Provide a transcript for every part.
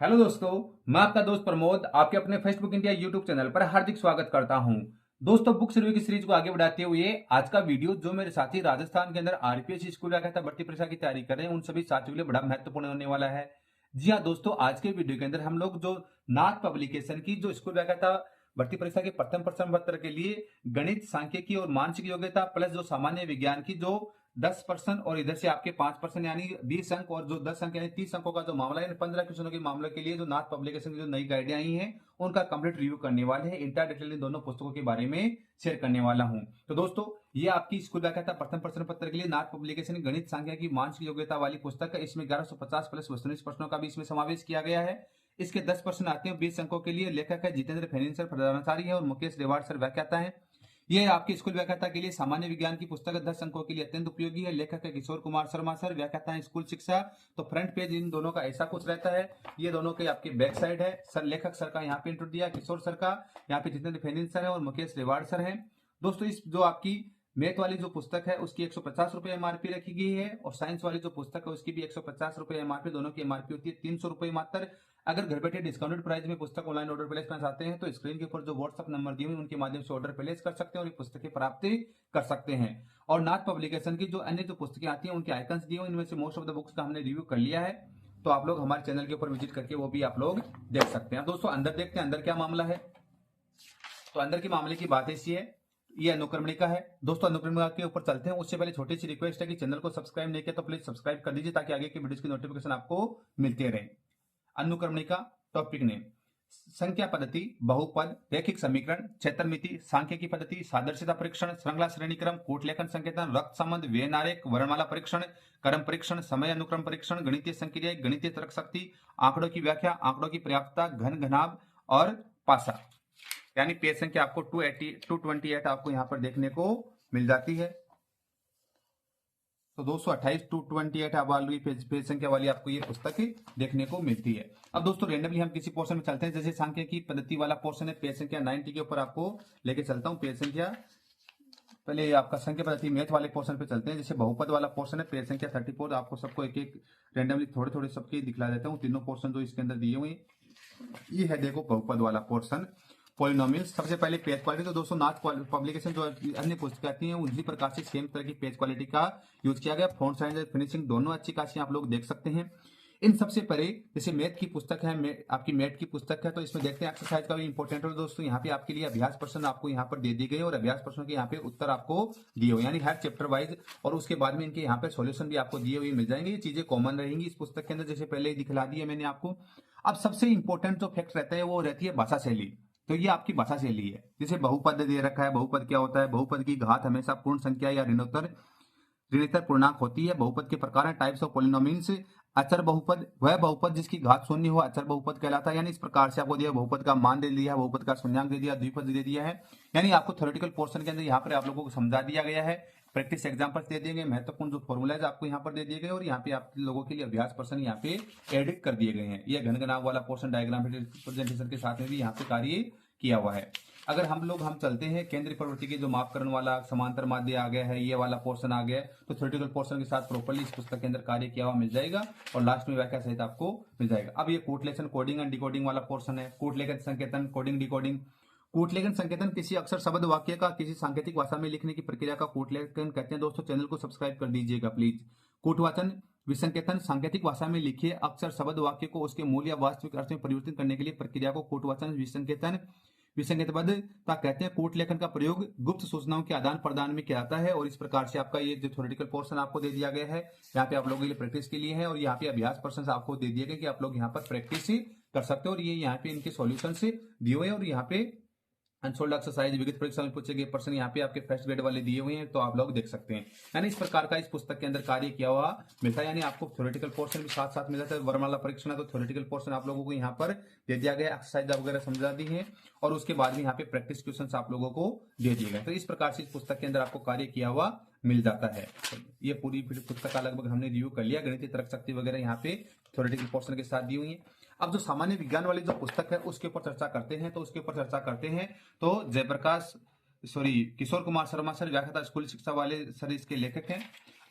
Hello दोस्तों, मैं आपका दोस्त प्रमोद आपके अपने फेसबुक इंडिया यूट्यूब चैनल पर हार्दिक स्वागत करता हूं। दोस्तों, बुक्स रिव्यू की सीरीज को आगे बढ़ाते हुए आज का वीडियो जो मेरे साथी राजस्थान के अंदर आरपीएस स्कूल व्याख्याता भर्ती परीक्षा की तैयारी कर रहे हैं उन सभी साथियों के लिए बड़ा महत्वपूर्ण होने वाला है। जी हाँ दोस्तों, आज के वीडियो के अंदर हम लोग जो नाथ पब्लिकेशन की जो स्कूल व्याख्याता भर्ती परीक्षा के प्रथम प्रश्न पत्र के लिए गणित, सांख्यिकी और मानसिक योग्यता प्लस जो सामान्य विज्ञान की जो 10% और इधर से आपके 5% यानी 20 अंक और जो 10 अंक यानी 30 अंकों का जो मामला है, 15 क्वेश्चनों के मामले के लिए जो नाथ पब्लिकेशन की जो नई गाइडें आई हैं उनका कंप्लीट रिव्यू करने वाले हैं। इंटर डिटेल इन दोनों पुस्तकों के बारे में शेयर करने वाला हूं। तो दोस्तों, ये आपकी स्कूल व्याख्याता प्रथम प्रश्न पत्र के लिए नाथ पब्लिकेशन गणित संख्या की मानसिक योग्यता वाली पुस्तक है। इसमें 1150 प्लस वस्तुनिष्ठ प्रश्नों का भी इसमें समावेश किया गया है। इसके 10 प्रश्न आते हैं 20 अंकों के लिए। लेखक है जितेंद्र फाइनेंशियल प्रधानाचार्य है और मुकेश रेवाड़ सर व्याख्याता है। यह आपकी स्कूल व्याख्याता के लिए सामान्य विज्ञान की पुस्तक 10 अंकों के लिए अत्यंत उपयोगी है। लेखक है किशोर कुमार शर्मा सर, व्याख्याता है स्कूल शिक्षा। तो फ्रंट पेज इन दोनों का ऐसा कुछ रहता है। ये दोनों के आपके बैक साइड है। सर लेखक सर का यहाँ पे इंट्रो दिया, किशोर सर का यहाँ पे जितेंद्र फैनिन सर है और मुकेश रेवाड़ सर है। दोस्तों, इस जो आपकी मैथ वाली जो पुस्तक है उसकी 150 रुपए एमआरपी रखी गई है और साइंस वाली जो पुस्तक है उसकी भी 150 रुपए एमआरपी, दोनों की एमआरपी होती है 300 रुपए मात्र। अगर घर बैठे डिस्काउंटेड प्राइस में पुस्तक ऑनलाइन ऑर्डर प्लेस करना चाहते हैं तो स्क्रीन के ऊपर जो व्हाट्सएप नंबर दिए हुए उनके माध्यम से ऑर्डर प्लेस कर सकते हैं और ये पुस्तकें प्राप्त कर सकते हैं। और नाथ पब्लिकेशन की जो अन्य जो पुस्तकें आती हैं उनके आइकन्स दिए हुए, इनमें से मोस्ट ऑफ द बुक्स का हमने रिव्यू कर लिया है। तो आप लोग हमारे चैनल के ऊपर विजिट करके वो भी आप लोग देख सकते हैं। दोस्तों, अंदर देखते हैं अंदर क्या मामला है। तो अंदर के मामले की बात ऐसी है, ये अनुक्रमणिका है। दोस्तों, अनुक्रमणिका के ऊपर चलते हैं उससे पहले छोटी सी रिक्वेस्ट है कि चैनल को सब्सक्राइब नहीं किया तो प्लीज सब्सक्राइब कर दीजिए ताकि आगे की वीडियोस की नोटिफिकेशन आपको मिलते रहे। अनुक्रमणिका टॉपिक नेम, संख्या पद्धति, बहुपद, रैखिक समीकरण, क्षेत्रमिति, सांख्यिकी पद्धति, सादृश्यता परीक्षण, श्रृंखला श्रेणीक्रम, कूटलेखन संकेतन, रक्त संबंध, व्यय आरेख, वर्णमाला परीक्षण, क्रम परीक्षण, समय अनुक्रम परीक्षण, गणितीय संक्रिया, गणितीय तर्क शक्ति, आंकड़ों की व्याख्या, आंकड़ों की पर्याप्तता, घन घनाभ और पासा। यानी पेज संख्या आपको 228 आपको यहाँ पर देखने को मिल जाती है। तो 228 228 वाली पेज संख्या वाली आपको ये पुस्तक देखने को मिलती है। अब दोस्तों, रेंडमली हम किसी पोर्शन में चलते हैं। जैसे सांख्यिकी पद्धति वाला पोर्शन है, पेज संख्या 90 के ऊपर आपको लेके चलता हूँ। पेज संख्या पहले आपका संख्या पद्धति मैथ वाले पोर्शन पे चलते हैं। जैसे बहुपद वाला पोर्शन है, पेज संख्या 34। आपको सबको एक एक रेंडमली थोड़े थोड़े सबके दिखला देता हूँ। तीनों पोर्शन जो इसके अंदर दिए हुए ये है, देखो बहुपद वाला पोर्शन, पॉलिनोमियल्स। सबसे पहले पेज क्वालिटी। तो दोस्तों, नाथ पब्लिकेशन जो अन्य पुस्तकें आती हैं उसी प्रकार से सेम तरह की पेज क्वालिटी का यूज किया गया। फॉन्ट साइज और फिनिशिंग दोनों अच्छी खासी आप लोग देख सकते हैं। इन सबसे परे जैसे मैथ की पुस्तक है, आपकी मैथ की पुस्तक है, तो इसमें देखते हैं एक्सरसाइज का भी इंपॉर्टेंट है दोस्तों। यहाँ पे आपके लिए अभ्यास प्रश्न आपको यहाँ पर दे दिए गए और अभ्यास प्रश्नों के यहाँ पे उत्तर आपको दिए हुए, यानी हर चैप्टर वाइज। और उसके बाद में इनके यहाँ पे सॉल्यूशन भी आपको दिए हुए मिल जाएंगे। ये चीजें कॉमन रहेंगी इस पुस्तक के अंदर, जैसे पहले ही दिखला दी है मैंने आपको। अब सबसे इंपॉर्टेंट जो फैक्ट रहता है वो रहती है भाषा शैली। तो ये आपकी भाषा शैली है। जैसे बहुपद दे रखा है, बहुपद क्या होता है? बहुपद की घात हमेशा पूर्ण संख्या या ऋणोत्तर पूर्णांक होती है। बहुपद के प्रकार है, टाइप्स ऑफ पॉलिनोमियल्स। अचर बहुपद वह बहुपद जिसकी घात शून्य हो अचर बहुपद कहलाता है। यानी इस प्रकार से आपको दिया बहुपद का मान दे दिया, बहुपद का शून्यांक दे दिया, द्विपद दे दिया है। यानी आपको थ्योरेटिकल पोर्शन के अंदर यहाँ पर आप लोगों को समझा दिया गया है। प्रैक्टिस एग्जांपल्स दे दिए गए, महत्वपूर्ण जो फॉर्मूलाज आपको यहाँ पर दे दिए गए और यहाँ पे आप लोगों के लिए अभ्यास प्रश्न यहाँ पे एडिट कर दिए गए हैं। ये घन घनाभ वाला पोर्शन डायग्राम रिप्रेजेंटेशन के साथ में भी यहाँ पे कार्य किया हुआ है। अगर हम चलते हैं केंद्रीय प्रवृत्ति की जो मापकरण वाला समांतर माध्य आ गया है, ये वाला पोर्शन आ गया, तो थ्योरेटिकल पोर्शन के साथ प्रॉपर्ली इस पुस्तक के अंदर कार्य किया हुआ मिल जाएगा और लास्ट में व्याख्या सहित आपको मिल जाएगा। अब ये कूटलेखन कोडिंग एंड डिकोडिंग वाला पोर्शन है। कूटलेखन संकेतन, कोडिंग डिकोडिंग। कूटलेखन संकेतन किसी अक्षर शब्द वाक्य का किसी सांकेतिक भाषा में लिखने की प्रक्रिया का कूटलेखन कहते हैं। दोस्तों, चैनल को सब्सक्राइब कर दीजिएगा प्लीज। कूटवाचन विसंकेतन, सांकेतिक भाषा में लिखे अक्षर शब्द वाक्य को उसके मूल या वास्तविक अर्थ में परिवर्तित करने के लिए प्रक्रिया को कूटवाचन विसंकेतन विसंकेतबद्धता कहते हैं। कूटलेखन का प्रयोग गुप्त सूचनाओं के आदान प्रदान में किया जाता है और इस प्रकार से आपका ये जो थ्योरेटिकल पोर्शन आपको दे दिया गया है यहाँ पे आप लोगों के लिए प्रैक्टिस के लिए है और यहाँ पे अभ्यास प्रश्न आपको दे दिए गए कि आप लोग यहाँ पर प्रैक्टिस कर सकते हो और ये यहाँ पे इनके सॉल्यूशन से दिए हुए हैं और यहाँ पे अनसोल्ड एक्सरसाइज विविध परीक्षा में पूछे गए प्रश्न यहाँ पे आपके फर्स्ट ग्रेड वाले दिए हुए हैं, तो आप लोग देख सकते हैं। यानी इस प्रकार का इस पुस्तक के अंदर कार्य किया हुआ मिलता है। यानी आपको थ्योरेटिकल पोर्शन भी साथ साथ मिल जाता है। वर्णमाला परीक्षण है तो थ्योरेटिकल पोर्शन आप लोगों को यहाँ पर दे दिया गया, एक्सरसाइज वगैरह समझा दी है और उसके बाद में यहाँ पे प्रैक्टिस क्वेश्चन आप लोगों को दे दिए गए। तो इस प्रकार से इस पुस्तक के अंदर आपको कार्य किया हुआ मिल जाता है। ये पूरी पुस्तक का लगभग हमने रिव्यू कर लिया। गणितीय तर्क शक्ति वगैरह यहाँ पे थ्योरेटिकल पोर्शन के साथ दी हुई है। अब जो सामान्य विज्ञान वाली जो पुस्तक है उसके ऊपर चर्चा करते हैं। तो किशोर कुमार शर्मा सर, व्याख्याता स्कूल शिक्षा वाले सर इसके लेखक हैं।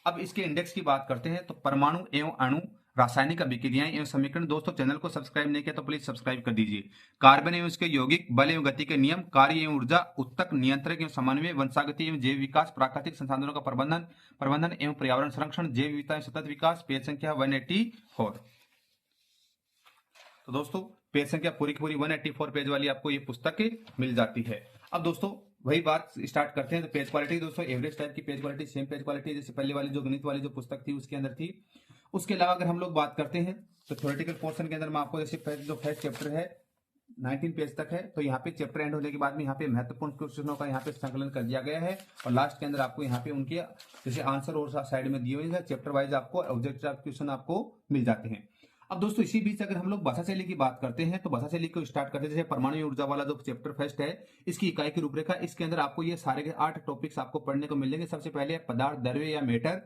अब इसके इंडेक्स की बात करते हैं तो परमाणु एवं अणु रासायनिक अभिक्रियाएं एवं समीकरण। दोस्तों चैनल को सब्सक्राइब नहीं किया तो प्लीज सब्सक्राइब कर दीजिए। कार्बन एवं उसके यौगिक, बल एवं गति के नियम, कार्य एवं ऊर्जा, उत्तक, नियंत्रक एवं समन्वय, वंशागति एवं जैव विकास, प्राकृतिक संसाधनों का प्रबंधन एवं पर्यावरण संरक्षण, जैव विविधता एवं सतत विकास। पेज संख्या 184। तो दोस्तों पेज संख्या पूरी की पूरी 184 पेज वाली आपको ये पुस्तक मिल जाती है। अब दोस्तों वही बात स्टार्ट करते हैं। तो पेज क्वालिटी दोस्तों एवरेज टाइप की page quality, same page quality जैसे पहले वाली जो गणित वाली जो पुस्तक थी उसके अंदर थी। उसके अलावा अगर हम लोग बात करते हैं तो थ्योरेटिकल पोर्शन के अंदर मैं आपको जैसे जो फर्स्ट चैप्टर है 19 पेज तक है, तो यहाँ पे चैप्टर एंड होने के बाद में यहाँ पे महत्वपूर्ण क्वेश्चनों का यहाँ पे संकलन कर दिया गया है और लास्ट के अंदर आपको यहाँ पे उनके जैसे आंसर और साइड में दिए हुए हैं, चैप्टर वाइज आपको ऑब्जेक्टिव क्वेश्चन आपको मिल जाते हैं। अब दोस्तों इसी बीच अगर हम लोग भाषा शैली की बात करते हैं तो भाषा शैली को स्टार्ट करते हैं। जैसे परमाणु ऊर्जा वाला जो चैप्टर फर्स्ट है इसकी इकाई की रूपरेखा, इसके अंदर आपको ये सारे 8 टॉपिक्स आपको पढ़ने को मिलेंगे। सबसे पहले पदार्थ, द्रव्य या मैटर।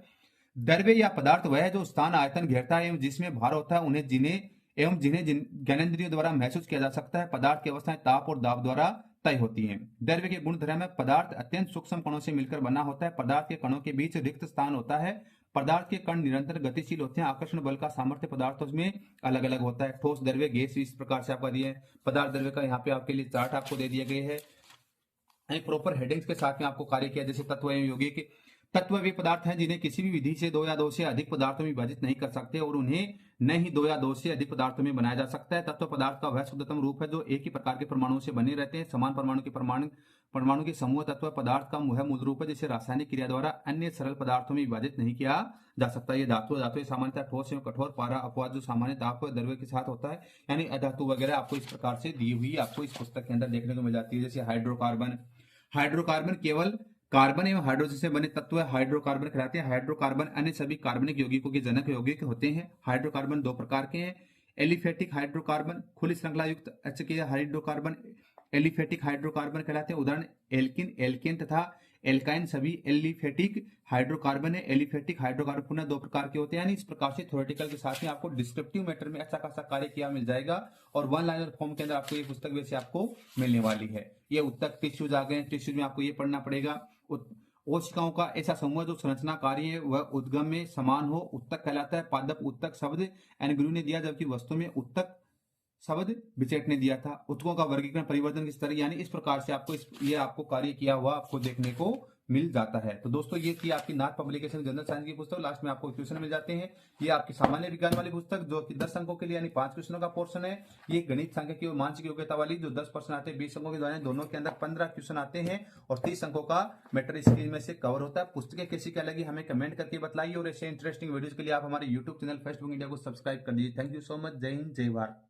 द्रव्य या पदार्थ वह है जो स्थान, आयतन, घेरता है एवं जिसमें भार होता है, उन्हें जिन्हें ज्ञानेंद्रियों द्वारा महसूस किया जा सकता है। पदार्थ की अवस्थाएं ताप और दाब द्वारा तय होती हैं। द्रव्य के गुण धर्म है, पदार्थ अत्यंत सूक्ष्म कणों से मिलकर बना होता है। पदार्थ के कणों के बीच रिक्त स्थान होता है। पदार्थ के कण निरंतर गतिशील होते हैं। आकर्षण बल का सामर्थ्य पदार्थों में अलग अलग होता है। ठोस, द्रव्य, गैस इस प्रकार से आपका दिए पदार्थ द्रव्य का यहाँ पे आपके लिए चार्ट आपको दे दिए गए हैं। प्रॉपर हेडिंग्स के साथ में आपको कार्य किया। जैसे तत्व एवं यौगिक। तत्व वे पदार्थ हैं जिन्हें किसी भी विधि से 2 या 2 से अधिक पदार्थों में विभाजित नहीं कर सकते और उन्हें न ही 2 या 2 से अधिक पदार्थों में बनाया जा सकता है। तत्व पदार्थ का वह शुद्धतम रूप है जो एक ही प्रकार के परमाणुओं से बने रहते हैं। समान परमाणु के समूह तत्व पदार्थ का वह मूल रूप है जिसे रासायनिक क्रिया द्वारा अन्य सरल पदार्थों में विभाजित नहीं किया जा सकता। ये धातु सामान्यतः ठोस एवं कठोर, पारा अपवाद जो सामान्य ताप और द्रव्य के साथ होता है, यानी अधातु वगैरह आपको इस प्रकार से दी हुई आपको इस पुस्तक के अंदर देखने को मिल जाती है। जैसे हाइड्रोकार्बन केवल कार्बन एवं हाइड्रोजन से बने तत्व हाइड्रोकार्बन कहलाते हैं। हाइड्रोकार्बन अन्य सभी कार्बनिक यौगिकों के जनक यौगिक होते हैं। हाइड्रोकार्बन 2 प्रकार के हैं। एलिफेटिक हाइड्रोकार्बन, खुली श्रृंखला युक्त अचक्रिय हाइड्रोकार्बन एलिफेटिक हाइड्रोकार्बन कहलाते हैं। उदाहरण एल्किन, एल्केन तथा एल्काइन सभी एलिफेटिक हाइड्रोकार्बन है। एलिफेटिक हाइड्रोकार्बन पुनः 2 प्रकार के होते हैं। यानी इस प्रकार से थ्योरेटिकल के साथ में आपको डिस्क्रिप्टिव मैटर में अच्छा खासा कार्य किया मिल जाएगा और 1 लाइनर फॉर्म के अंदर आपको ये पुस्तक वैसे आपको मिलने वाली है। ये उत्तक, टिश्यूज आ गए। टिश्यूज में आपको ये पढ़ना पड़ेगा। कोशिकाओं का ऐसा समूह जो संरचना कार्य है वह उद्गम में समान हो, उत्तक कहलाता है। पादप उत्तक शब्द एनग्रू ने दिया, जबकि वस्तु में उत्तक शब्द बिचेट ने दिया था। उत्तकों का वर्गीकरण परिवर्तन किस तरह, यानी इस प्रकार से आपको ये आपको कार्य किया हुआ आपको देखने को मिल जाता है। तो दोस्तों ये थी आपकी नाथ पब्लिकेशन जनरल साइंस की पुस्तक। लास्ट में आपको क्वेश्चन मिल जाते हैं। ये आपकी सामान्य विज्ञान वाली पुस्तक जो कि 10 अंकों के लिए यानी 5 क्वेश्चनों का पोर्शन है। ये गणित, सांख्यिकी और मानसिक योग्यता वाली जो 10 प्रश्न आते हैं 20 अंकों के द्वारा, दोनों के अंदर 15 क्वेश्चन आते हैं और 30 अंकों का मैटर इसकी में से कवर होता है। पुस्तकें कैसी क्या लगी हमें कमेंट करके बताइए और ऐसे इंटरेस्टिंग वीडियोज के लिए आप हमारे यूट्यूब चैनल फेसबुक इंडिया को सब्सक्राइब कर दीजिए। Thank you so much. जय हिंद, जय भारत।